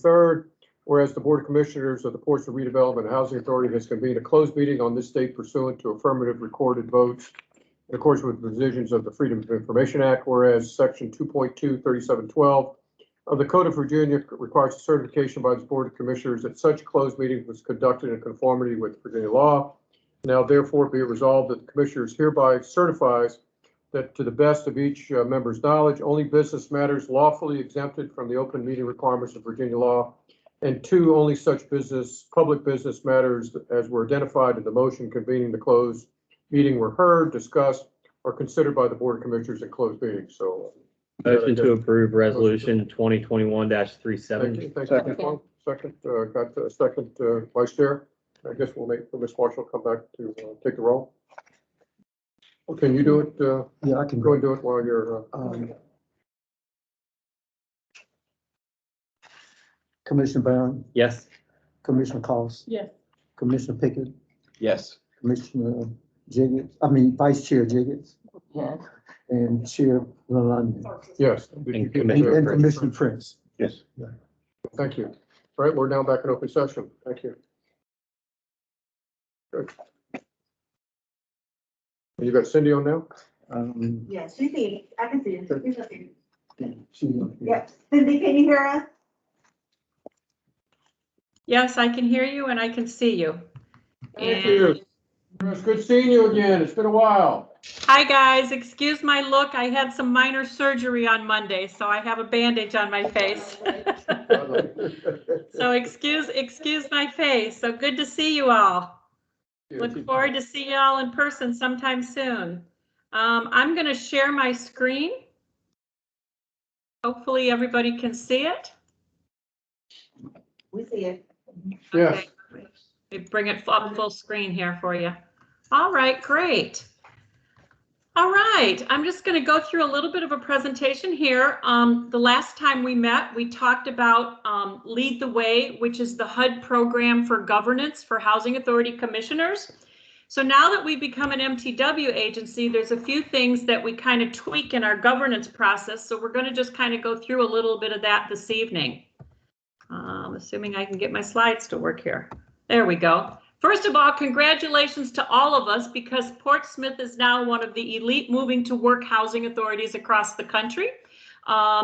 23rd. Whereas the Board of Commissioners of the Ports of Redevelopment and Housing Authority has convened a closed meeting on this date pursuant to affirmative recorded votes in accordance with the provisions of the Freedom of Information Act, whereas Section 2.2, 3712 of the Code of Virginia requires a certification by the Board of Commissioners that such closed meeting was conducted in conformity with Virginia law. Now, therefore, be it resolved that the Commissioners hereby certifies that to the best of each member's knowledge, only business matters lawfully exempted from the open meeting requirements of Virginia law, and 2, only such public business matters as were identified in the motion convening the closed meeting were heard, discussed, or considered by the Board of Commissioners in closed meeting. So, motion to approve resolution 2021-37. Thank you. Second, got a second, Vice Chair. I guess we'll make Ms. Marshall come back to take the roll. Well, can you do it? Yeah, I can go and do it while you're. Commissioner Barron, Yes. Commissioner Cost, Yes. Commissioner Pickett, Yes. Commissioner Vice Chair Jiggets, Yes. and Chair Lalonde, Yes. And and Commissioner Prince. Yes. Thank you. All right, we're now back in open session. Thank you. Good. You got Cindy on now? Yes, she's in. I can see her. She's up here. She- Yep. Cindy, can you hear us? Yes, I can hear you and I can see you. Thank you. It's good seeing you again. It's been a while. Hi, guys. Excuse my look. I had some minor surgery on Monday, so I have a bandage on my face. So excuse my face. So good to see you all. Look forward to see you all in person sometime soon. I'm going to share my screen. Hopefully everybody can see it. We see it. Yes. Okay. Bring it up full screen here for you. All right, great. All right, I'm just going to go through a little bit of a presentation here. The last time we met, we talked about Lead the Way, which is the HUD program for governance for Housing Authority Commissioners. So now that we've become an MTW agency, there's a few things that we kind of tweak in our governance process. So we're going to just kind of go through a little bit of that this evening. Assuming I can get my slides to work here. There we go. First of all, congratulations to all of us because Portsmouth is now one of the elite moving to work housing authorities across the country.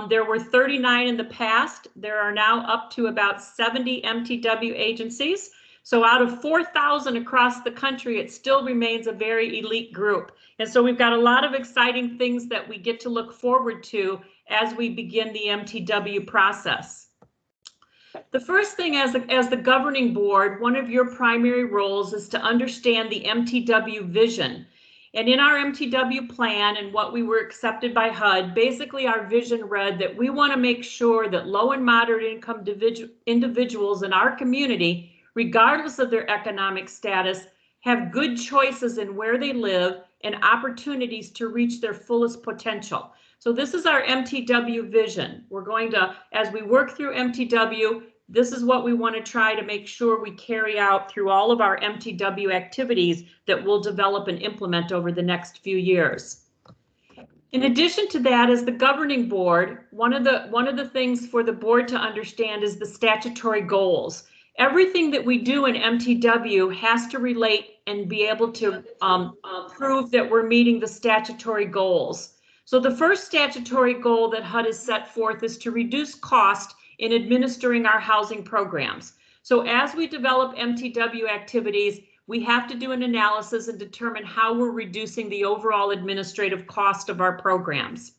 There were 39 in the past. There are now up to about 70 MTW agencies. So out of 4,000 across the country, it still remains a very elite group. And so we've got a lot of exciting things that we get to look forward to as we begin the MTW process. The first thing as the governing board, one of your primary roles is to understand the Mtw Vision. And in our Mtw plan and what we were accepted by HUD, basically our vision read that we want to make sure that low and moderate income individuals in our community, regardless of their economic status, have good choices in where they live and opportunities to reach their fullest potential. So this is our Mtw vision. We're going to, as we work through Mtw, this is what we want to try to make sure we carry out through all of our Mtw activities that we'll develop and implement over the next few years. In addition to that, as the governing board, one of the things for the board to understand is the statutory goals. Everything that we do in Mtw has to relate and be able to prove that we're meeting the statutory goals. So the first statutory goal that HUD has set forth is to reduce cost in administering our housing programs. So as we develop Mtw activities, we have to do an analysis and determine how we're reducing the overall administrative cost of our programs.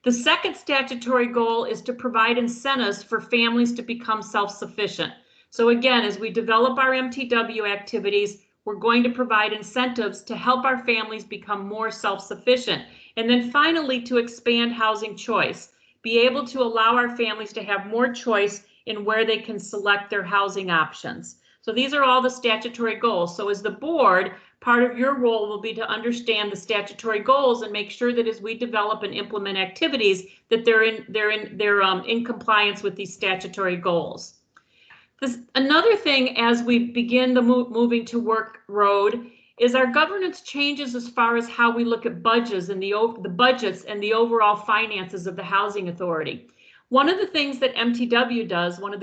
The second statutory goal is to provide incentives for families to become self-sufficient. So again, as we develop our Mtw activities, we're going to provide incentives to help our families become more self-sufficient. And then finally, to expand housing choice, be able to allow our families to have more choice in where they can select their housing options. So these are all the statutory goals. So as the board, part of your role will be to understand the statutory goals and make sure that as we develop and implement activities, that they're in compliance with these statutory goals. Another thing as we begin the moving to work road is our governance changes as far as how we look at budgets and the budgets and the overall finances of the housing authority. One of the things that MTW does, one of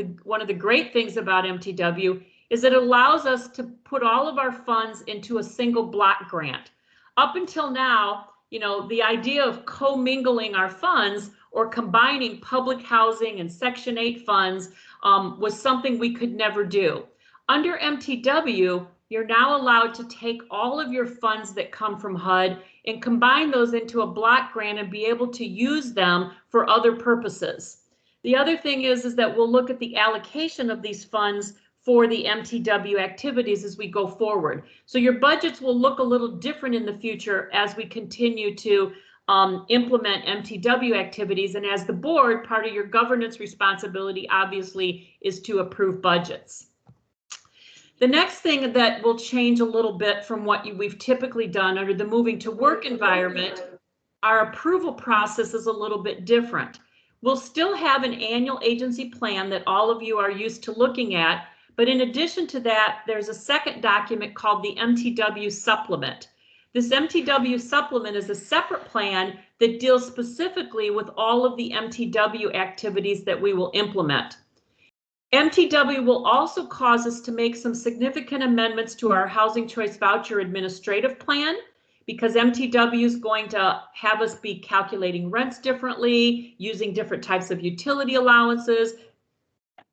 the great things about MTW is it allows us to put all of our funds into a single block grant. Up until now, you know, the idea of commingling our funds or combining public housing and Section 8 funds was something we could never do. Under MTW, you're now allowed to take all of your funds that come from HUD and combine those into a block grant and be able to use them for other purposes. The other thing is that we'll look at the allocation of these funds for the MTW activities as we go forward. So your budgets will look a little different in the future as we continue to implement MTW activities. And as the board, part of your governance responsibility obviously is to approve budgets. The next thing that will change a little bit from what we've typically done under the moving to work environment, our approval process is a little bit different. We'll still have an annual agency plan that all of you are used to looking at, but in addition to that, there's a second document called the Mtw Supplement. This Mtw Supplement is a separate plan that deals specifically with all of the MTW activities that we will implement. MTW will also cause us to make some significant amendments to our Housing Choice Voucher Administrative Plan, because MTW is going to have us be calculating rents differently, using different types of utility allowances,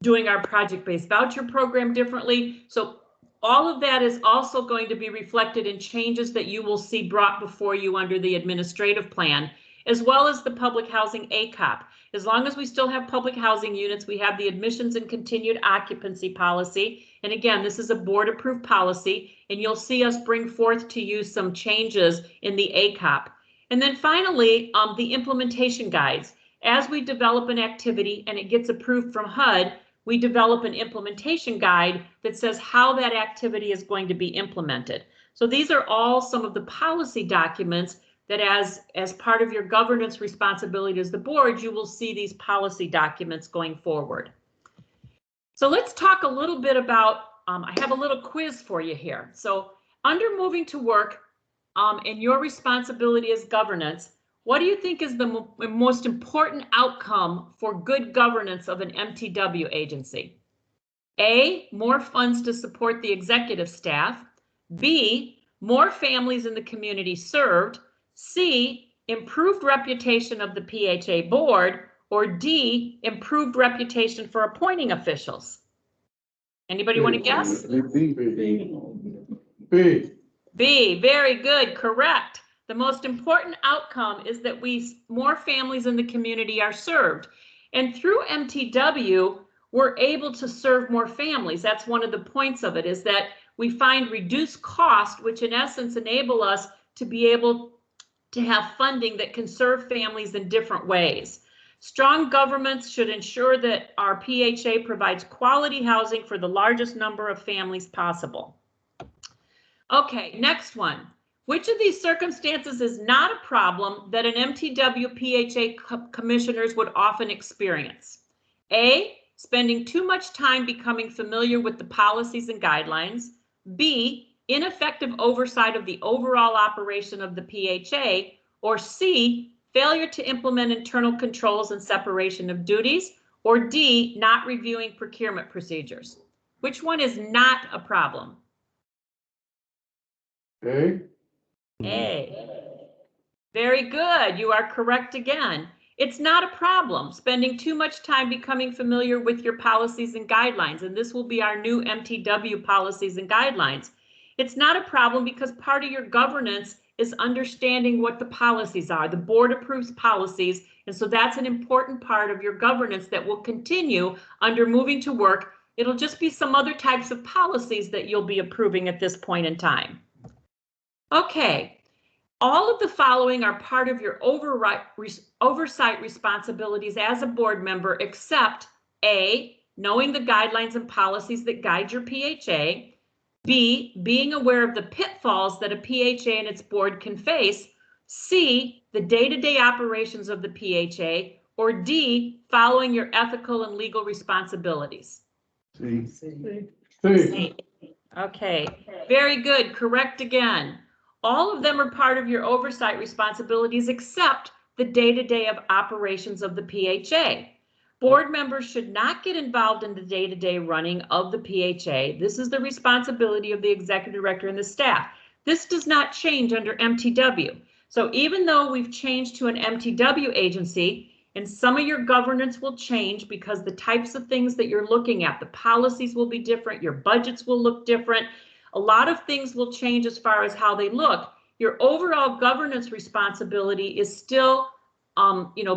doing our project-based voucher program differently. So all of that is also going to be reflected in changes that you will see brought before you under the administrative plan, as well as the public housing ACOP. As long as we still have public housing units, we have the admissions and continued occupancy policy. And again, this is a board approved policy, and you'll see us bring forth to you some changes in the ACOP. And then finally, the implementation guides. As we develop an activity and it gets approved from HUD, we develop an implementation guide that says how that activity is going to be implemented. So these are all some of the policy documents that as part of your governance responsibility as the board, you will see these policy documents going forward. So let's talk a little bit about, I have a little quiz for you here. So under moving to work and your responsibility as governance, what do you think is the most important outcome for good governance of an MTW agency? A, more funds to support the executive staff. B, more families in the community served. C, improved reputation of the PHA board. Or D, improved reputation for appointing officials. Anybody want to guess? B. B, very good, correct. The most important outcome is that more families in the community are served. And through MTW, we're able to serve more families. That's one of the points of it, is that we find reduced cost, which in essence enable us to be able to have funding that can serve families in different ways. Strong governments should ensure that our PHA provides quality housing for the largest number of families possible. Okay, next one. Which of these circumstances is not a problem that an MTW PHA commissioners would often experience? A, spending too much time becoming familiar with the policies and guidelines. B, ineffective oversight of the overall operation of the PHA. Or C, failure to implement internal controls and separation of duties. Or D, not reviewing procurement procedures. Which one is not a problem? A. A. Very good. You are correct again. It's not a problem spending too much time becoming familiar with your policies and guidelines. And this will be our new MTW policies and guidelines. It's not a problem because part of your governance is understanding what the policies are. The board approves policies. And so that's an important part of your governance that will continue under moving to work. It'll just be some other types of policies that you'll be approving at this point in time. Okay, all of the following are part of your oversight responsibilities as a board member, except A, knowing the guidelines and policies that guide your PHA. B, being aware of the pitfalls that a PHA and its board can face. C, the day-to-day operations of the PHA. Or D, following your ethical and legal responsibilities. C. C. Okay, very good, correct again. All of them are part of your oversight responsibilities except the day-to-day of operations of the PHA. Board members should not get involved in the day-to-day running of the PHA. This is the responsibility of the executive director and the staff. This does not change under MTW. So even though we've changed to an MTW agency, and some of your governance will change because the types of things that you're looking at, the policies will be different, your budgets will look different. A lot of things will change as far as how they look. Your overall governance responsibility is still,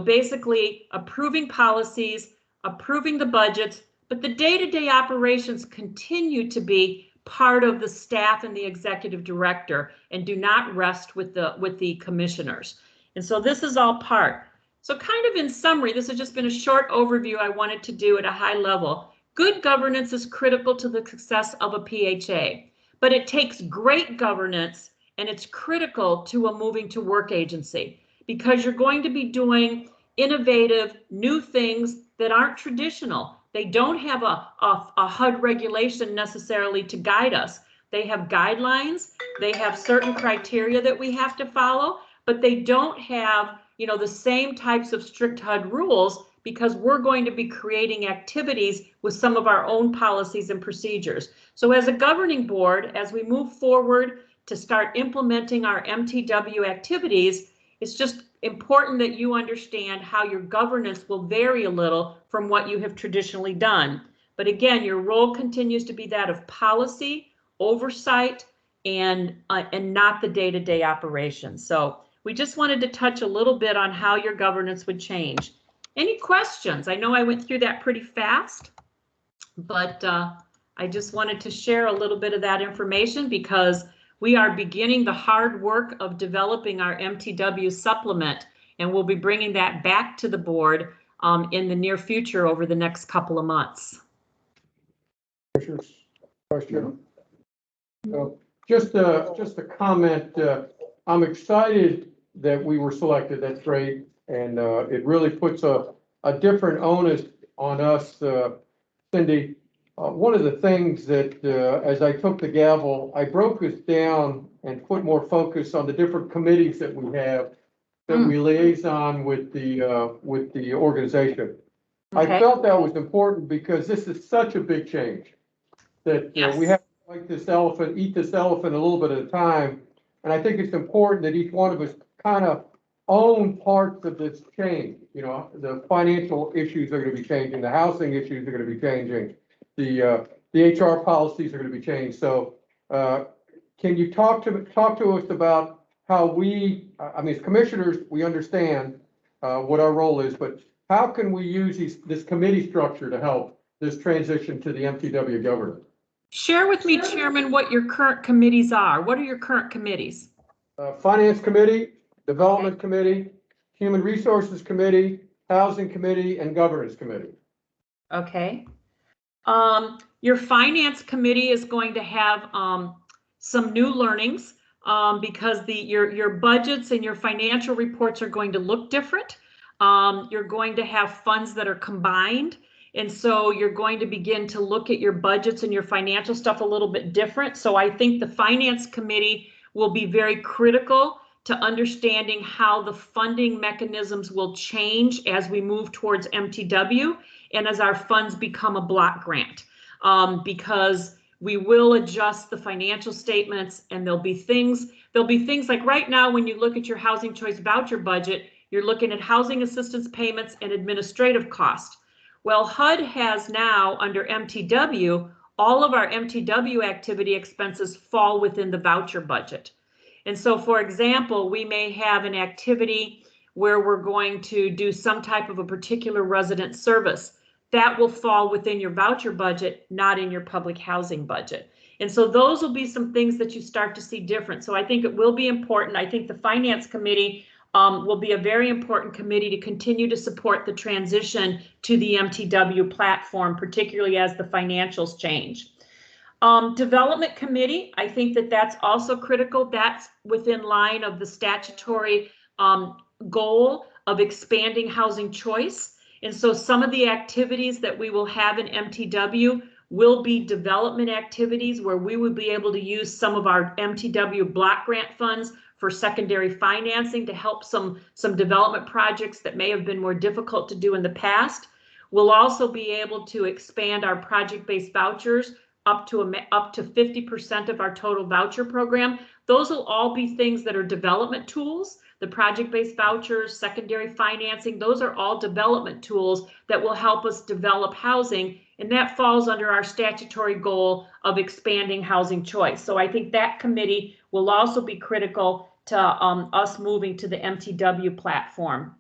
basically approving policies, approving the budgets, but the day-to-day operations continue to be part of the staff and the executive director and do not rest with the commissioners. And so this is all part. So kind of in summary, this has just been a short overview I wanted to do at a high level. Good governance is critical to the success of a PHA, but it takes great governance and it's critical to a moving to work agency because you're going to be doing innovative new things that aren't traditional. They don't have a HUD regulation necessarily to guide us. They have guidelines, they have certain criteria that we have to follow, but they don't have the same types of strict HUD rules because we're going to be creating activities with some of our own policies and procedures. So as a governing board, as we move forward to start implementing our MTW activities, it's just important that you understand how your governance will vary a little from what you have traditionally done. But again, your role continues to be that of policy, oversight, and not the day-to-day operations. So we just wanted to touch a little bit on how your governance would change. Any questions? I know I went through that pretty fast, but I just wanted to share a little bit of that information because we are beginning the hard work of developing our Mtw Supplement, and we'll be bringing that back to the board in the near future over the next couple of months. Question? Just a comment. I'm excited that we were selected. That's great. And it really puts a different onus on us, Cindy. One of the things that as I took the gavel, I broke this down and put more focus on the different committees that we have that we liaison with the organization. Okay. I felt that was important because this is such a big change that Yes. we have to eat this elephant a little bit at a time. And I think it's important that each one of us kind of own parts of this change. The financial issues are going to be changing, the housing issues are going to be changing, the HR policies are going to be changed. So can you talk to us about how as commissioners, we understand what our role is, but how can we use this committee structure to help this transition to the MTW governance? Share with me, Chairman, what your current committees are. What are your current committees? Finance Committee, Development Committee, Human Resources Committee, Housing Committee, and Governance Committee. Okay. Your Finance Committee is going to have some new learnings because your budgets and your financial reports are going to look different. You're going to have funds that are combined. And so you're going to begin to look at your budgets and your financial stuff a little bit different. So I think the Finance Committee will be very critical to understanding how the funding mechanisms will change as we move towards MTW and as our funds become a block grant. Because we will adjust the financial statements and there'll be things like right now when you look at your housing choice voucher budget, you're looking at housing assistance payments and administrative costs. Well, HUD has now under MTW, all of our MTW activity expenses fall within the voucher budget. And so, for example, we may have an activity where we're going to do some type of a particular resident service. That will fall within your voucher budget, not in your public housing budget. And so those will be some things that you start to see different. So I think it will be important. I think the Finance Committee will be a very important committee to continue to support the transition to the MTW platform, particularly as the financials change. Development Committee, I think that's also critical. That's within line of the statutory goal of expanding housing choice. And so some of the activities that we will have in MTW will be development activities where we would be able to use some of our MTW block grant funds for secondary financing to help some development projects that may have been more difficult to do in the past. We'll also be able to expand our project-based vouchers up to 50% of our total voucher program. Those will all be things that are development tools. The project-based vouchers, secondary financing, those are all development tools that will help us develop housing, and that falls under our statutory goal of expanding housing choice. So I think that committee will also be critical to us moving to the MTW platform.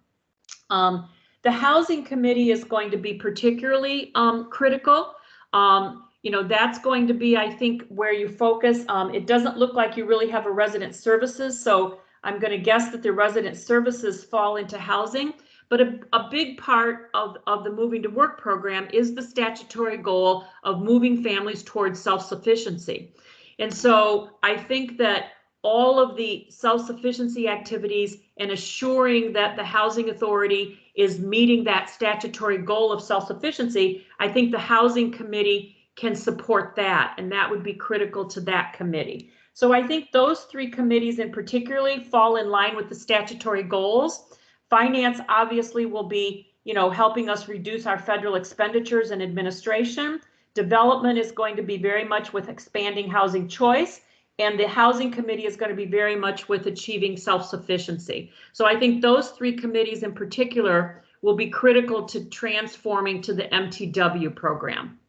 The housing committee is going to be particularly critical. You know, that's going to be, I think, where you focus. It doesn't look like you really have a resident services, so I'm going to guess that the resident services fall into housing. But a big part of the Moving to Work program is the statutory goal of moving families towards self-sufficiency. And so I think that all of the self-sufficiency activities and assuring that the housing authority is meeting that statutory goal of self-sufficiency, I think the housing committee can support that, and that would be critical to that committee. So I think those three committees in particularly fall in line with the statutory goals. Finance obviously will be, you know, helping us reduce our federal expenditures and administration. Development is going to be very much with expanding housing choice, and the housing committee is going to be very much with achieving self-sufficiency. So I think those three committees in particular will be critical to transforming to the MTW program.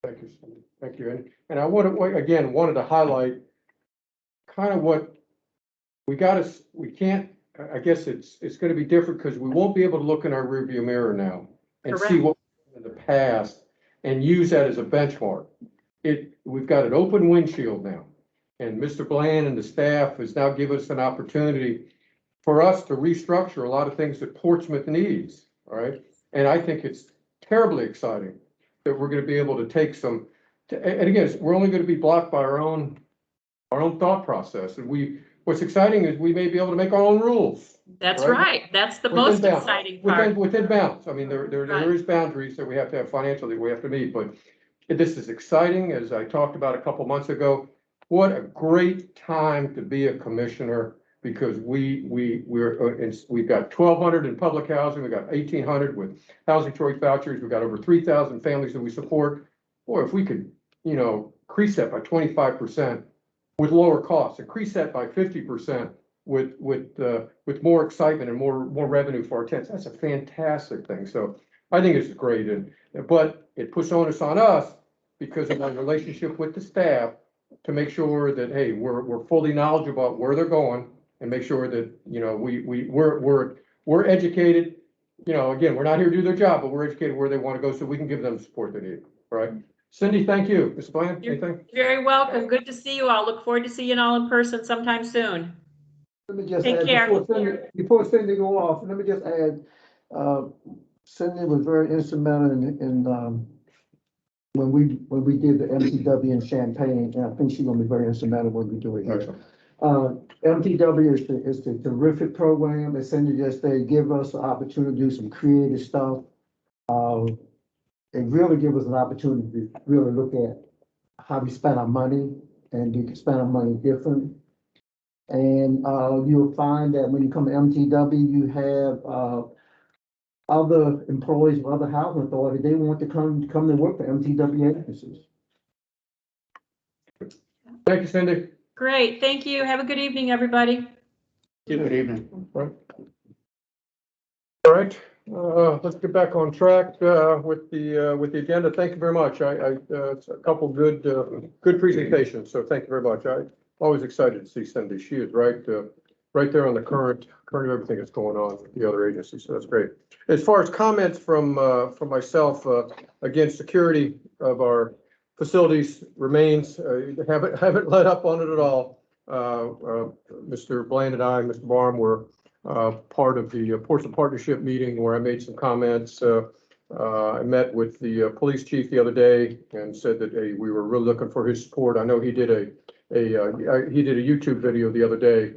Thank you, Cindy. Thank you. And I wanted to highlight kind of what we can't, I guess it's going to be different because we won't be able to look in our rearview mirror now and Correct. see what in the past and use that as a benchmark. We've got an open windshield now, and Mr. Bland and the staff has now given us an opportunity for us to restructure a lot of things that Portsmouth needs. All right. And I think it's terribly exciting that we're going to be able to take some, and again, we're only going to be blocked by our own thought process. And what's exciting is we may be able to make our own rules. That's right. That's the most exciting part. Within bounds. I mean, there is boundaries that we have to have financially, we have to meet, but this is exciting. As I talked about a couple months ago, what a great time to be a commissioner, because we've got 1,200 in public housing, we've got 1,800 with housing choice vouchers, we've got over 3,000 families that we support. Boy, if we could, you know, increase that by 25% with lower costs, increase that by 50% with more excitement and more revenue for our tenants, that's a fantastic thing. So I think it's great, but it puts onus on us because of our relationship with the staff to make sure that, hey, we're fully knowledgeable about where they're going, and make sure that, you know, we're educated. You know, again, we're not here to do their job, but we're educated where they want to go so we can give them the support they need. Right. Cindy, thank you. Mr. Bland, anything? You're very welcome. Good to see you all. Look forward to seeing you all in person sometime soon. Let me just Take add, care. before Cindy go off, let me just add, Cindy was very instrumental in when we did the MTW in Champaign, and I think she's gonna be very instrumental when we do it here. MTW is a terrific program. As Cindy just said, give us the opportunity to do some creative stuff. It really gives us an opportunity to really look at how we spend our money, and we can spend our money different. And you'll find that when you come to MTW, you have other employees of other housing authorities, they want to come to work for MTW agencies. Thank you, Cindy. Great. Thank you. Have a good evening, everybody. Good evening. All right, let's get back on track with the agenda. Thank you very much. It's a couple good presentations, so thank you very much. I'm always excited to see Cindy. She is right there on the current of everything that's going on with the other agencies, so that's great. As far as comments from myself, again, security of our facilities remains, haven't let up on it at all. Mr. Bland and I, Mr. Barham, were part of the Portsmouth Partnership meeting where I made some comments. I met with the police chief the other day and said that, hey, we were really looking for his support. I know he did a YouTube video the other day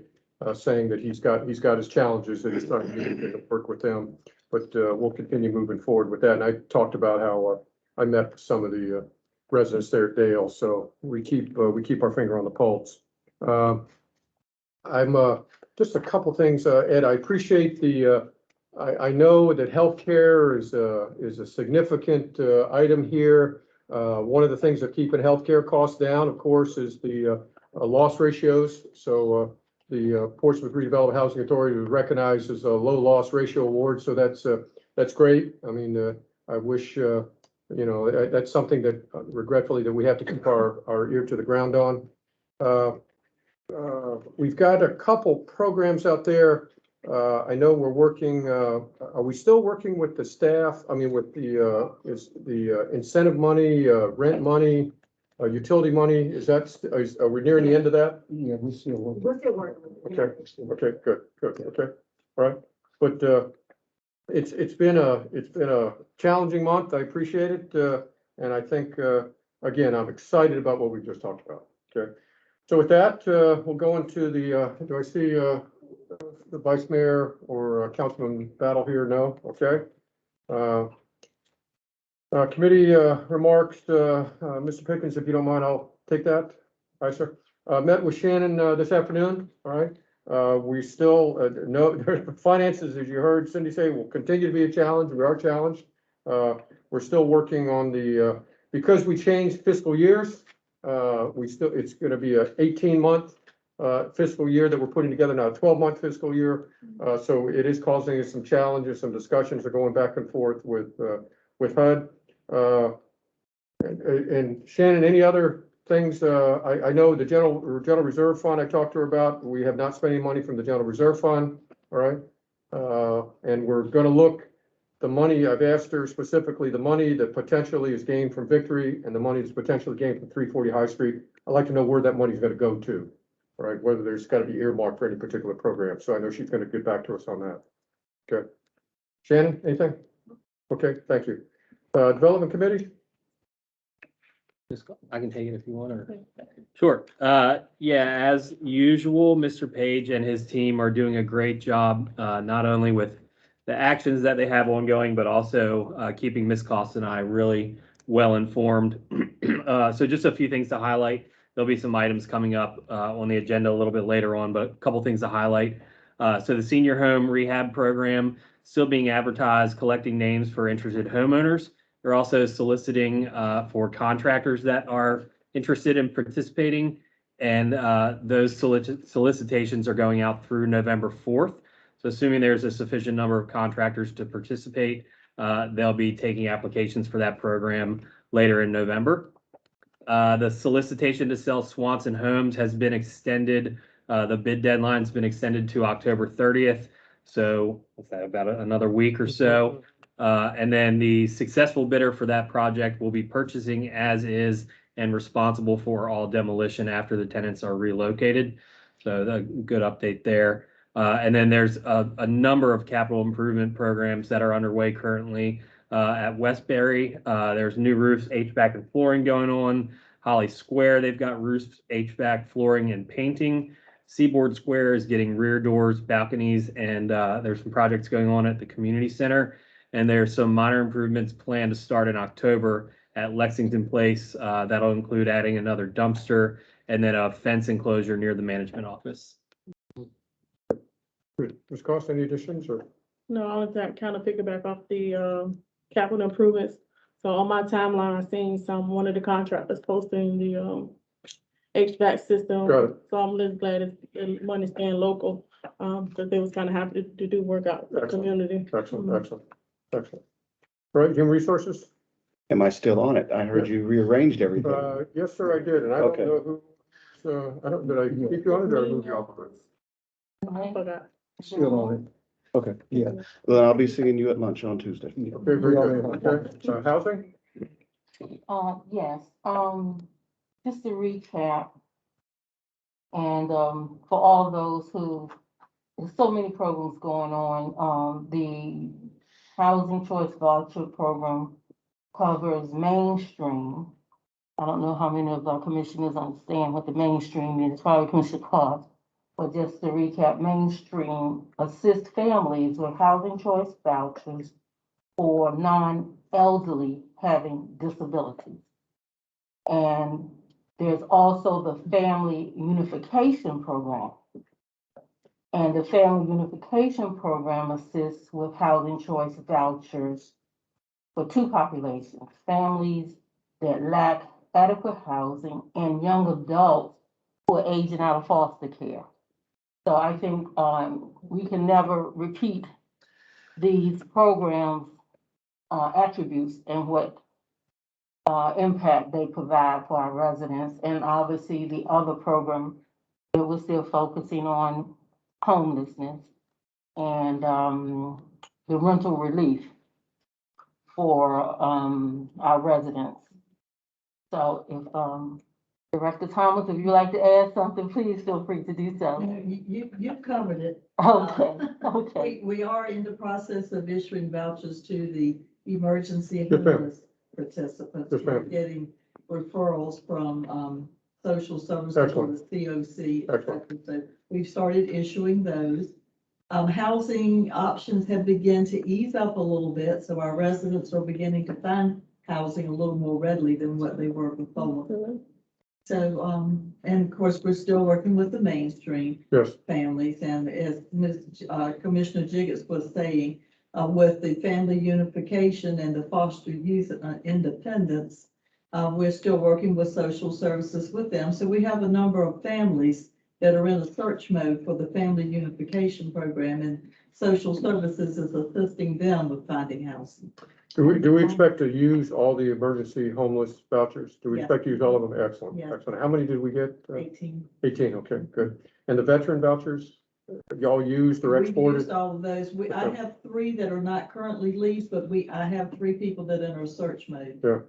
saying that he's got his challenges that he's trying to work with them, but we'll continue moving forward with that. And I talked about how I met with some of the residents there at Dale, so we keep our finger on the pulse. I'm just a couple things, Ed. I appreciate the I know that healthcare is a significant item here. One of the things that keeping healthcare costs down, of course, is the loss ratios. So the Portsmouth Redevelopment Housing Authority was recognized as a low loss ratio award. So that's great. I mean, I wish, that's something that regretfully that we have to keep our ear to the ground on. We've got a couple programs out there. I know we're working, are we still working with the staff? I mean, with the incentive money, rent money, utility money? Are we nearing the end of that? Yeah, we still working. We're still working. Okay, good, okay, all right. But it's been a challenging month. I appreciate it. And I think, again, I'm excited about what we just talked about. Okay. So with that, we'll go into do I see the Vice Mayor or Councilman Battle here? No? Okay. Committee remarks, Mr. Pickens, if you don't mind, I'll take that. All right, sir. Met with Shannon this afternoon, all right? We still know finances, as you heard Cindy say, will continue to be a challenge. We are challenged. We're still working on because we changed fiscal years, it's going to be a 18-month fiscal year that we're putting together now, a 12-month fiscal year. So it is causing us some challenges. Some discussions are going back and forth with HUD. And Shannon, any other things? I know the General Reserve Fund I talked to her about. We have not spent any money from the General Reserve Fund. All right. And we're going to look. The money, I've asked her specifically, the money that potentially is gained from Victory and the money that's potentially gained from 340 High Street, I'd like to know where that money is going to go to, all right? Whether there's got to be earmarked for any particular program. So I know she's going to get back to us on that. Okay. Shannon, anything? Okay, thank you. Development Committee? I can take it if you want, or. Sure. Yeah, as usual, Mr. Page and his team are doing a great job, not only with the actions that they have ongoing, but also keeping Ms. Cost and I really well informed. So just a few things to highlight. There'll be some items coming up on the agenda a little bit later on, but a couple things to highlight. So the senior home rehab program still being advertised, collecting names for interested homeowners. They're also soliciting for contractors that are interested in participating, and those solicitations are going out through November 4th. So assuming there's a sufficient number of contractors to participate, they'll be taking applications for that program later in November. The solicitation to sell Swanson homes has been extended. The bid deadline's been extended to October 30th. So what's that, about another week or so. And then the successful bidder for that project will be purchasing as is and responsible for all demolition after the tenants are relocated. So a good update there. And then there's a number of capital improvement programs that are underway currently at Westbury. There's new roofs, HVAC, and flooring going on. Holly Square, they've got roofs, HVAC, flooring, and painting. Seaboard Square is getting rear doors, balconies, and there's some projects going on at the community center. And there's some minor improvements planned to start in October at Lexington Place. That'll include adding another dumpster and then a fence enclosure near the management office. Ms. Cost, any additions or? No, I was kind of piggyback off the capital improvements. So on my timeline, I seen one of the contractors posting the HVAC system. Got it. So I'm just glad the money's staying local, because they was kind of happy to do work out in the community. Excellent. All right, human resources? Am I still on it? I heard you rearranged everything. Yes, sir, I did, and I don't Okay. know who, did I keep you on it or I moved you off of it? I forgot. Still on it. Okay. Yeah. Well, I'll be seeing you at lunch on Tuesday. Okay, very good. Okay, housing? Yes, just to recap. And, for all those there's so many programs going on, the Housing Choice Voucher Program covers mainstream. I don't know how many of our commissioners understand what the mainstream is, probably Commissioner Clark. But just to recap, mainstream assist families with housing choice vouchers for non-elderly having disabilities. And there's also the Family Unification Program. And the Family Unification Program assists with housing choice vouchers for two populations, families that lack adequate housing and young adults who are aging out of foster care. So I think we can never repeat these programs' attributes and what impact they provide for our residents. And obviously the other program that we're still focusing on homelessness and the rental relief for our residents. So if Director Thomas, if you'd like to add something, please feel free to do so. You've covered it. Okay, okay. We are in the process of issuing vouchers to the emergency Yes, ma'am. homeless participants. Yes, We're ma'am. getting referrals from social services or the COC. Excellent. So we've started issuing those. Housing options have begun to ease up a little bit, so our residents are beginning to find housing a little more readily than what they were before. So, and of course, we're still working with the mainstream Yes, families, and as Commissioner Jiggets was saying, with the family unification and the foster youth independence, we're still working with social services with them. So we have a number of families that are in a search mode for the family unification program, and social services is assisting them with finding housing. do we expect to use all the emergency homeless vouchers? Do we Yes. expect to use all of them? Excellent, Yes. excellent. How many did we get? 18. 18, okay, good. And the veteran vouchers, y'all used or We've exported? used all of those. I Okay. have 3 that are not currently leased, but I have 3 people that are in a search mode. Yeah,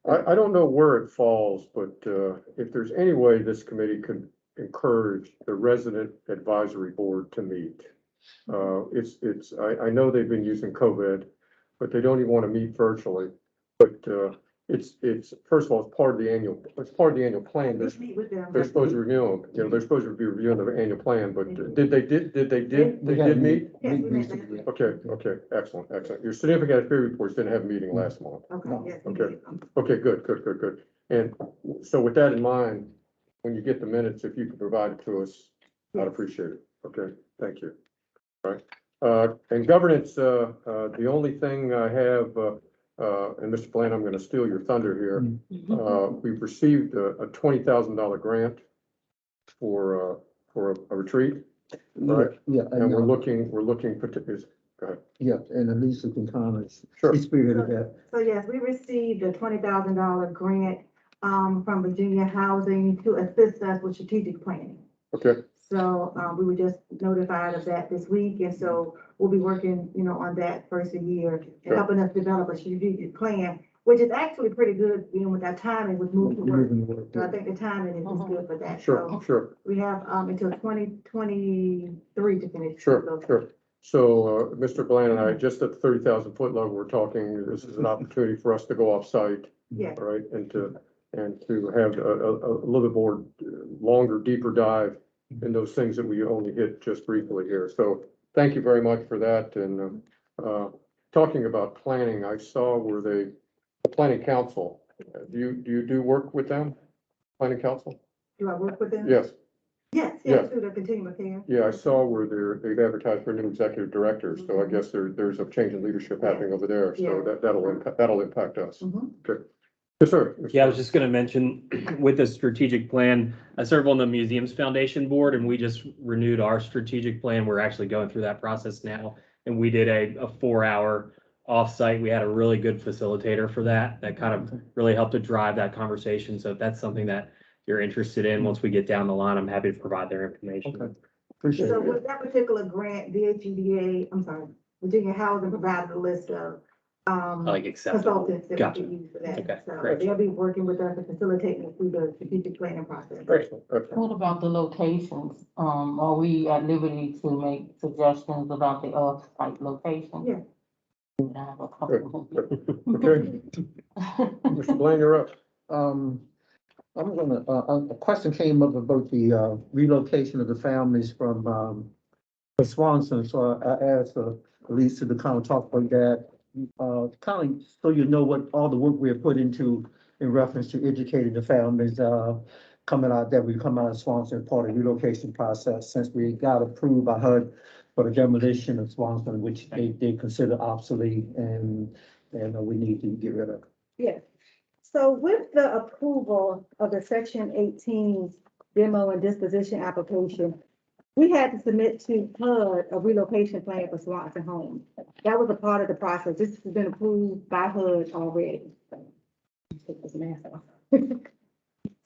I don't know where it falls, but, if there's any way this committee could encourage the resident advisory board to meet. I know they've been using COVID, but they don't even want to meet virtually. But, it's, first of all, it's part of the annual plan. Just meet with them. They're supposed to renew them, they're supposed to be reviewing the annual plan, but did they meet? Yes, we met last week. Okay, excellent. Your significant activity reports didn't have a meeting last month. Okay, yes. we Okay. did. Okay, good. And so with that in mind, when you get the minutes, if you could provide it to us, I'd Yes. appreciate it. Okay, thank you. All right, and governance, the only thing I have, and Mr. Bland, I'm gonna steal your thunder here. We've received a $20,000 grant for a retreat, right? Yeah, And we're and, looking, go ahead. yeah, and Elisa can comment. Sure. She spearheaded that. So yes, we received a $20,000 grant from Virginia Housing to assist us with strategic planning. Okay, So we were just notified of that this week, and so we'll be working, on that first of the year, Sure. and helping us develop a strategic plan, which is actually pretty good, with our timing with move to work. Moving the work, So I yeah. think the timing is good for that. sure, So sure. we have until 2023 to finish. Sure, those. sure. So, Mr. Bland and I, just at the 30,000-foot level, we're talking, this is an opportunity for us to go off-site, Yes. all right? And to have a little bit more longer, deeper dive in those things that we only hit just briefly here. So thank you very much for that. And, talking about planning, I saw where the planning council, do you do work with them? Planning council? Do I work with them? Yes. Yes, Yes. through the continuum of care. Yeah, I saw where they've advertised for a new executive director, so I guess there's a change in leadership happening over there, so Yeah. that'll impact us. Mhm. Okay. Yes, sir. Yeah, I was just gonna mention with the strategic plan, I serve on the Museums Foundation board and we just renewed our strategic plan. We're actually going through that process now. And we did a 4-hour offsite. We had a really good facilitator for that kind of really helped to drive that conversation. So if that's something that you're interested in, once we get down the line, I'm happy to provide their information. Okay. Appreciate So it. with that particular grant, Virginia Housing provided a list of Like acceptable. consultants that Gotcha. we could use for that. Okay, So great. they'll be working with us and facilitating through the strategic planning process. Excellent. Okay. What about the locations? Are we at liberty to make suggestions about the off-site location? Yeah. I have a couple. Okay, Mr. Bland, you're up. I'm gonna, a question came up about the relocation of the families from Swanson, so I asked Lisa to kind of talk about that. Kind of, so you know what all the work we have put into in reference to educating the families. coming out, that we come out of Swanson, part of the relocation process, since we got approved by HUD for the demolition of Swanson, which they consider obsolete and we need to get rid of. Yes. So with the approval of the Section 18 demo and disposition application, we had to submit to HUD a relocation plan for Swanson Homes. That was a part of the process. This has been approved by HUD already. Take this mask off.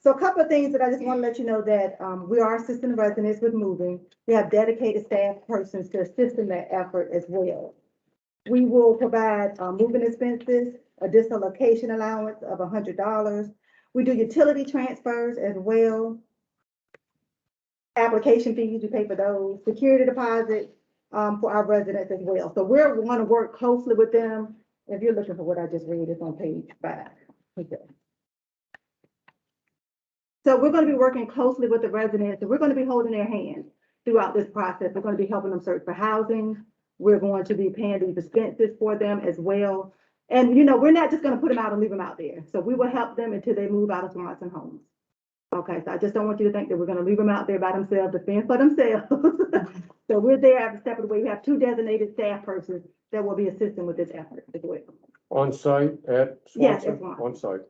So a couple of things that I just want to let you know that we are assisting the residents with moving. We have dedicated staff persons to assist in that effort as well. We will provide moving expenses, a dislocation allowance of $100. We do utility transfers as well. Application fees, we pay for those. Security deposits for our residents as well. So we're going to work closely with them. If you're looking for what I just read, it's on page 5. Okay. So we're going to be working closely with the residents, and we're going to be holding their hand throughout this process. We're going to be helping them search for housing. We're going to be paying these expenses for them as well. And, you know, we're not just going to put them out and leave them out there. So we will help them until they move out of Swanson Homes. Okay, so I just don't want you to think that we're going to leave them out there by themselves to fend for themselves. So we're there every step of the way. We have 2 designated staff persons that will be assisting with this effort as well. On site at Yes, Swanson? at Swanson. On site.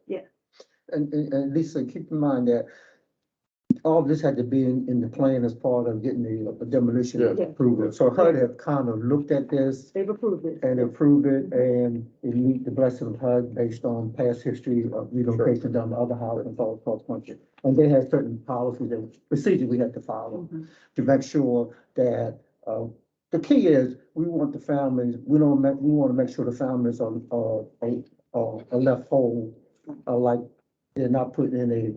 And Lisa, keep in mind that all of this had to be in the plan as part of getting the demolition Yeah. approval. So HUD have kind of looked at this They've approved it. and approved it, and it meet the blessing of HUD based on past history of relocation down to other houses all across the country. And they have certain policies and procedures we have to follow to make sure that, the key is, we want the families, we want to make sure the families are left whole, like they're not put in a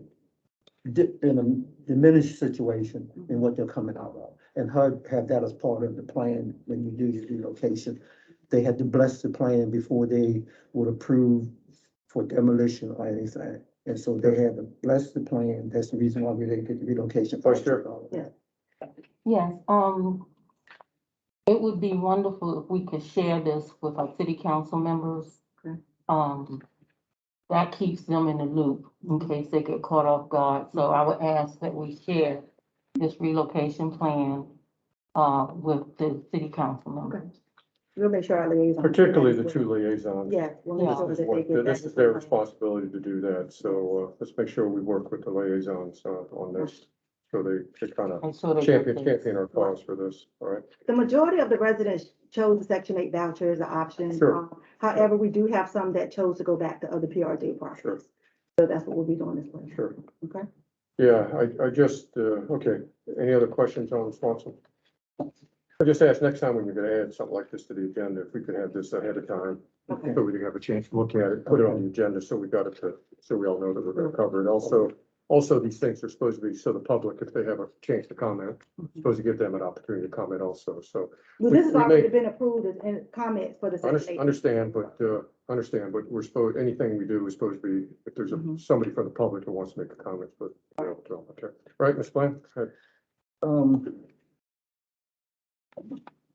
diminished situation in what they're coming out of. And HUD have that as part of the plan when you do your relocation. They had to bless the plan before they would approve for demolition or anything. And so they had to bless the plan. That's the reason why we did the relocation. Vice Chair. Yes, it would be wonderful if we could share this with our city council members. Okay. That keeps them in the loop in case they get caught off guard. So I would ask that we share this relocation plan with the city council members. We'll make sure our liaison. Particularly the 2 liaisons. Yes. We'll make sure This that is they what- get this that is their information. responsibility to do that. So let's make sure we work with the liaisons on this. So they kind of Make sure they champion get this. our cause for this. All right. The majority of the residents chose the Section 8 voucher as an option. Sure. However, we do have some that chose to go back to other PRJ Sure. process. So that's what we'll be doing this way. Sure. Okay. Yeah, I just, okay. Any other questions on Swanson? I just asked next time when you're gonna add something like this to the agenda, if we could have this ahead of time. Okay. So we can have a chance to look at it, put it on the agenda, so we got it so we all know that we're gonna cover it. Also, these things are supposed to be, so the public, if they have a chance to comment, supposed to give them an opportunity to comment also, so. Well, this has we already may- been approved as in comments for the Section 8. Understand, but we're supposed, anything we do is supposed to be, if there's somebody from the public who wants to make a comment, but, okay. Right, Ms. Blaine? Go ahead.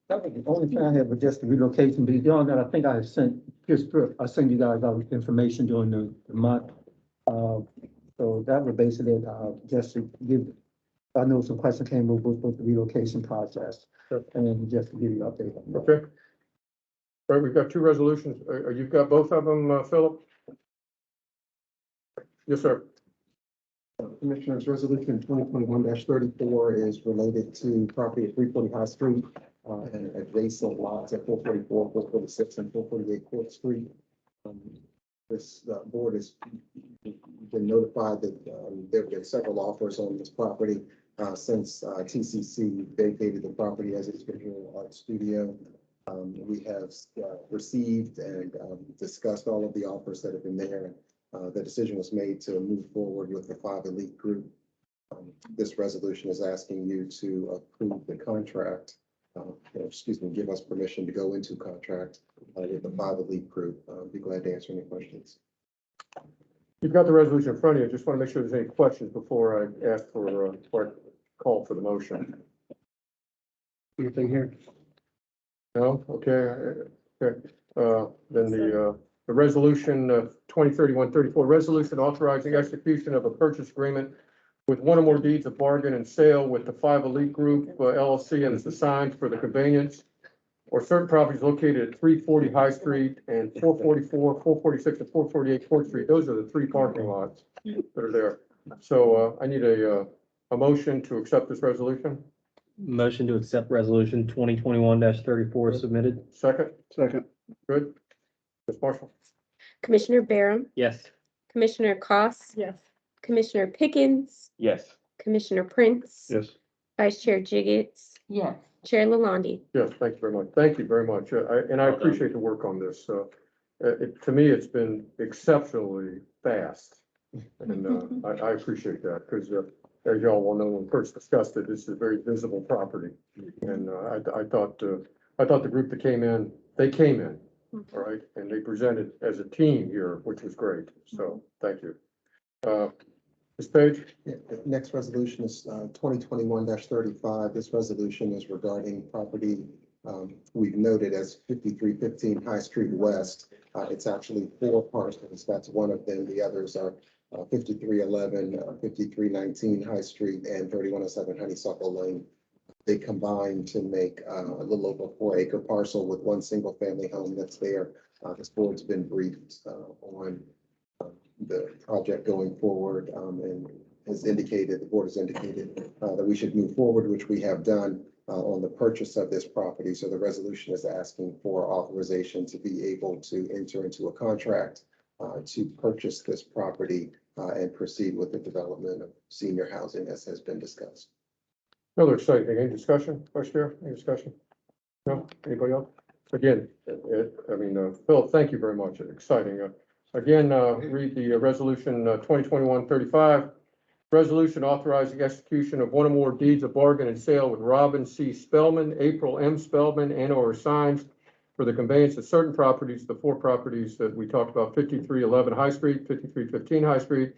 That was the only thing I had was just the relocation, but beyond that, I think I sent you guys out information during the month. So that was basically it, just to give, I know some questions came over with the relocation process. Sure. And just to give you an update on that. Okay. All right, we've got 2 resolutions. You've got both of them, Philip? Yes, sir. Commissioners, resolution 2021-34 is related to property at 340 High Street and adjacent lots at 444, 446, and 448 Court Street. This board has been notified that there have been several offers on this property since TCC vacated the property as its visual art studio. We have received and discussed all of the offers that have been there. The decision was made to move forward with the 5 elite group. This resolution is asking you to approve the contract, give us permission to go into contract with the 5 elite group. Be glad to answer any questions. You've got the resolution in front of you. I just want to make sure there's any questions before I ask for, before I call for the motion. Anything here? No? Okay. Okay. Then the resolution of 2031-34, resolution authorizing execution of a purchase agreement with one or more deeds of bargain and sale with the Five Elite Group LLC and its assigned for the conveyance or certain properties located at 340 High Street and 444, 446, and 448 Court Street. Those are the three parking lots that are there. So I need a motion to accept this resolution. Motion to accept resolution 2021-34 submitted. Second, Second. good. Ms. Marshall? Commissioner Barham, Yes. Commissioner Cost, Yes. Commissioner Pickens, Yes. Commissioner Prince, Yes. Vice Chair Jiggets, Yes. Chair Lalonde. Yes, thank you very much. Thank you very much. And I appreciate the work on this. To me, it's been exceptionally fast. And I appreciate that because as y'all will know, when we first discussed it, this is a very visible property. And I thought the group that came in, they came in, all right? And they presented as a team here, which was great. So thank you. Ms. Page? Yeah, the next resolution is 2021-35. This resolution is regarding property we've noted as 5315 High Street West. It's actually 4 parcels. That's one of them. The others are 5311, 5319 High Street, and 3107 Honeysuckle Lane. They combine to make a little over 4-acre parcel with one single family home that's there. This board's been briefed on the project going forward and has indicated, the board has indicated that we should move forward, which we have done on the purchase of this property. So the resolution is asking for authorization to be able to enter into a contract to purchase this property and proceed with the development of senior housing as has been discussed. Another exciting thing. Any discussion, Vice Chair? Any discussion? No? Anybody else? Again, Philip, thank you very much. Exciting. Again, read the resolution 2021-35. Resolution authorizing execution of one or more deeds of bargain and sale with Robin C. Spellman, April M. Spellman, and/or signs for the conveyance of certain properties, the 4 properties that we talked about: 5311 High Street, 5315 High Street,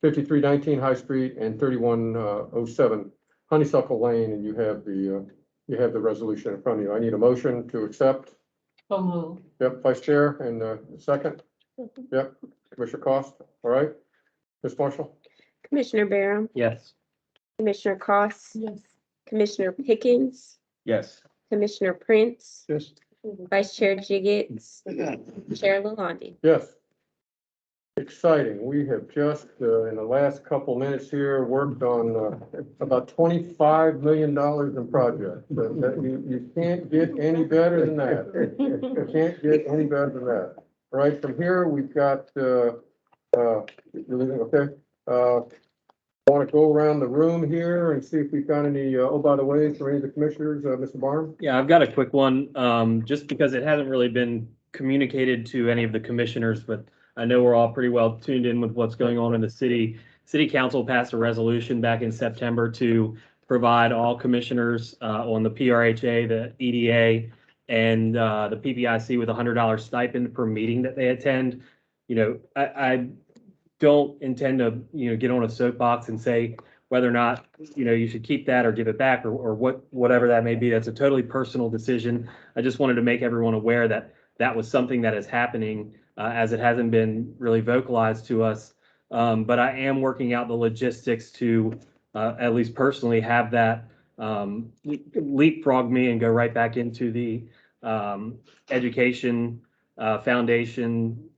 5319 High Street, and 3107 Honeysuckle Lane. And you have the resolution in front of you. I need a motion to accept. So moved. Yep, Vice Chair, and second. Yep, Commissioner Cost. All right, Ms. Marshall. Commissioner Barham, Yes. Commissioner Cost, Yes. Commissioner Pickens, Yes. Commissioner Prince, Yes. Vice Chair Jiggets, Chair Lalonde. Yes. Exciting. We have just, in the last couple minutes here, worked on about $25 million in projects. You can't get any better than that. You can't get any better than that. All right, from here, we've got, you're leaving, okay? Want to go around the room here and see if we've got any, oh, by the way, for any of the commissioners, Mr. Barham? Yeah, I've got a quick one, just because it hasn't really been communicated to any of the commissioners, but I know we're all pretty well tuned in with what's going on in the city. City Council passed a resolution back in September to provide all commissioners on the PRHA, the EDA, and the PPIC with $100 stipend per meeting that they attend. You know, I don't intend to, get on a soapbox and say whether or not, you should keep that or give it back or whatever that may be. That's a totally personal decision. I just wanted to make everyone aware that that was something that is happening as it hasn't been really vocalized to us. But I am working out the logistics to at least personally have that leapfrog me and go right back into the education foundation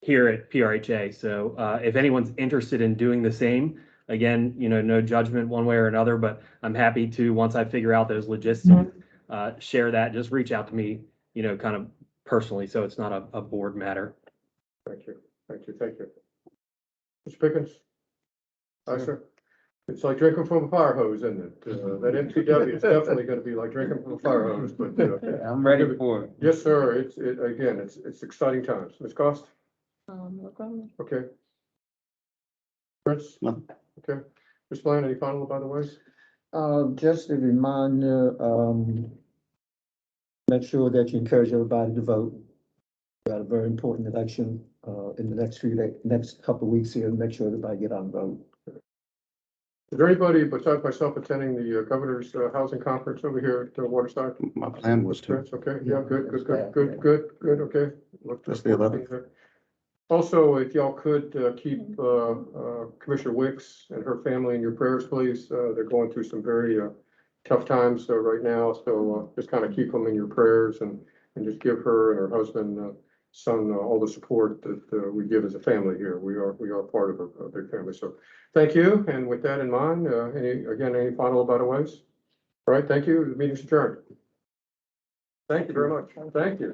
here at PRHA. So if anyone's interested in doing the same, again, no judgment one way or another, but I'm happy to, once I figure out those logistics, share that. Just reach out to me, kind of personally, so it's not a board matter. Thank you. Thank you. Thank you. Mr. Pickens? Hi, sir. It's like drinking from a fire hose, isn't it? That MTW is definitely going to be like drinking from a fire hose, but I'm ready for it. yes, sir. It's exciting times. Ms. Cost? No problem. Okay. Prince? No. Okay. Ms. Bland, any final, by the way? Just a reminder, make sure that you encourage everybody to vote. We got a very important election in the next couple of weeks here. Make sure everybody get out and vote. Is there anybody besides myself attending the governor's housing conference over here at Waterside? My plan was to. Prince, okay, yeah, good, okay. That's the 11th. Also, if y'all could keep Commissioner Wicks and her family in your prayers, please. They're going through some very tough times right now, so just kind of keep them in your prayers and just give her and her husband, son, all the support that we give as a family here. We are part of a big family. So thank you. And with that in mind, any final about ways? All right, thank you. The meeting's adjourned. Thank you very much. Thank you.